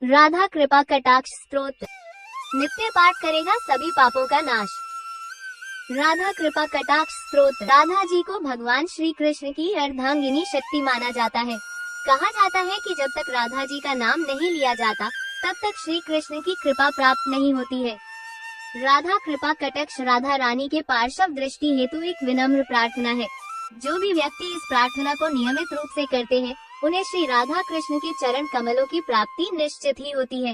राधा कृपा कटाक्ष स्तोत्र नित्य पाठ करेगा सभी पापों का नाश। राधा कृपा कटाक्ष स्तोत्र राधा जी को भगवान श्री कृष्ण की अर्धांगिनी शक्ति माना जाता है। कहा जाता है कि जब तक राधा जी का नाम नहीं लिया जाता तब तक श्री कृष्ण की कृपा प्राप्त नहीं होती है। राधा कृपा कटाक्ष राधा रानी के पार्श्व दृष्टि हेतु एक विनम्र प्रार्थना है। जो भी व्यक्ति इस प्रार्थना को नियमित रूप से करते हैं उन्हें श्री राधा कृष्ण के चरण कमलों की प्राप्ति निश्चित ही होती है।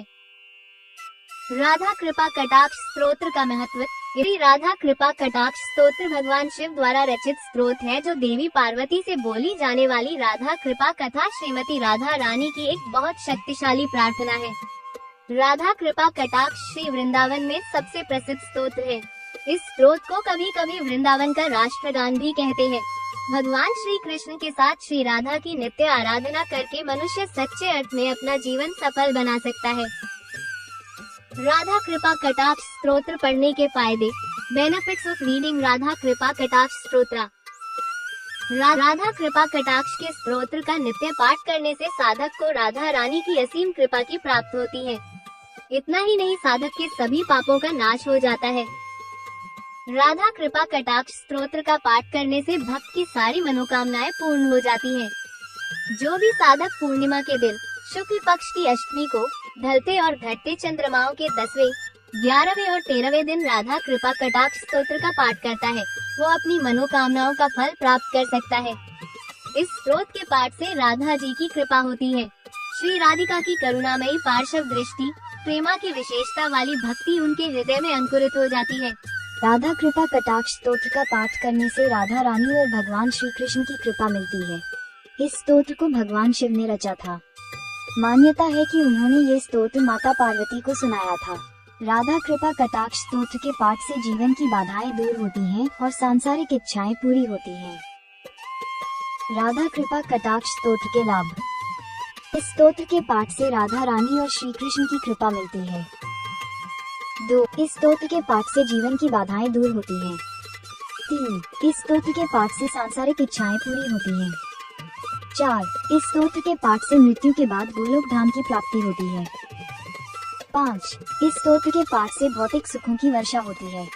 राधा कृपा कटाक्ष स्तोत्र का महत्व। श्री राधा कृपा कटाक्ष स्तोत्र भगवान शिव द्वारा रचित स्तोत्र है जो देवी पार्वती से बोली जाने वाली राधा कृपा कथा श्रीमती राधा रानी की एक बहुत शक्तिशाली प्रार्थना है। राधा कृपा कटाक्ष श्री वृंदावन में सबसे प्रसिद्ध स्तोत्र है। इस स्तोत्र को कभी कभी वृंदावन का राष्ट्रगान भी कहते हैं। भगवान श्री कृष्ण के साथ श्री राधा की नित्य आराधना करके मनुष्य सच्चे अर्थ में अपना जीवन सफल बना सकता है। राधा कृपा कटाक्ष स्तोत्र पढ़ने के फायदे। बेनिफिट्स ऑफ रीडिंग राधा कृपा कटाक्ष स्तोत्र। राधा कृपा कटाक्ष के स्तोत्र का नित्य पाठ करने से साधक को राधा रानी की असीम कृपा की प्राप्त होती है। इतना ही नहीं, साधक के सभी पापों का नाश हो जाता है। राधा कृपा कटाक्ष स्तोत्र का पाठ करने से भक्त की सारी मनोकामनाएं पूर्ण हो जाती हैं। जो भी साधक पूर्णिमा के दिन, शुक्ल पक्ष की अष्टमी को, ढलते और घटते चंद्रमाओं के 10वें, 11वें और 13वें दिन राधा कृपा कटाक्ष स्तोत्र का पाठ करता है वो अपनी मनोकामनाओं का फल प्राप्त कर सकता है। इस स्तोत्र के पाठ से राधा जी की कृपा होती है। श्री राधिका की करुणामयी पार्श्व दृष्टि, प्रेमा की विशेषता वाली भक्ति उनके हृदय में अंकुरित हो जाती है। राधा कृपा कटाक्ष स्तोत्र का पाठ करने से राधा रानी और भगवान श्री कृष्ण की कृपा मिलती है। इस स्तोत्र को भगवान शिव ने रचा था। मान्यता है कि उन्होंने ये स्तोत्र माता पार्वती को सुनाया था। राधा कृपा कटाक्ष स्तोत्र के पाठ से जीवन की बाधाएं दूर होती हैं और सांसारिक इच्छाएं पूरी होती हैं। राधा कृपा कटाक्ष स्तोत्र के लाभ। इस स्तोत्र के पाठ से राधा रानी और श्री कृष्ण की कृपा मिलती है। 2. इस स्तोत्र के पाठ से जीवन की बाधाएं दूर होती हैं। 3. इस स्तोत्र के पाठ से सांसारिक इच्छाएं पूरी होती हैं। 4. इस स्तोत्र के पाठ से मृत्यु के बाद गोलोक धाम की प्राप्ति होती है। 5. इस स्तोत्र के पाठ से भौतिक सुखों की वर्षा होती है।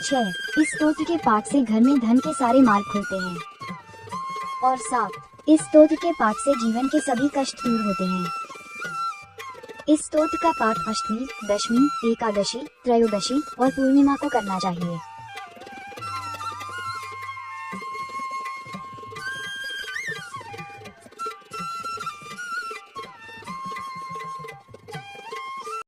6. इस स्तोत्र के पाठ से घर में धन के सारे मार्ग खुलते हैं। और 7. इस स्तोत्र के पाठ से जीवन के सभी कष्ट दूर होते हैं। इस स्तोत्र का पाठ अष्टमी, दशमी, एकादशी, त्रयोदशी और पूर्णिमा को करना चाहिए।